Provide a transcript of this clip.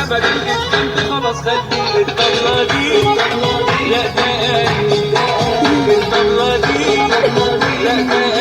جبل الاسفنت خلاص خلي الطبلة دي لا تاني الطبلة دي لا تاني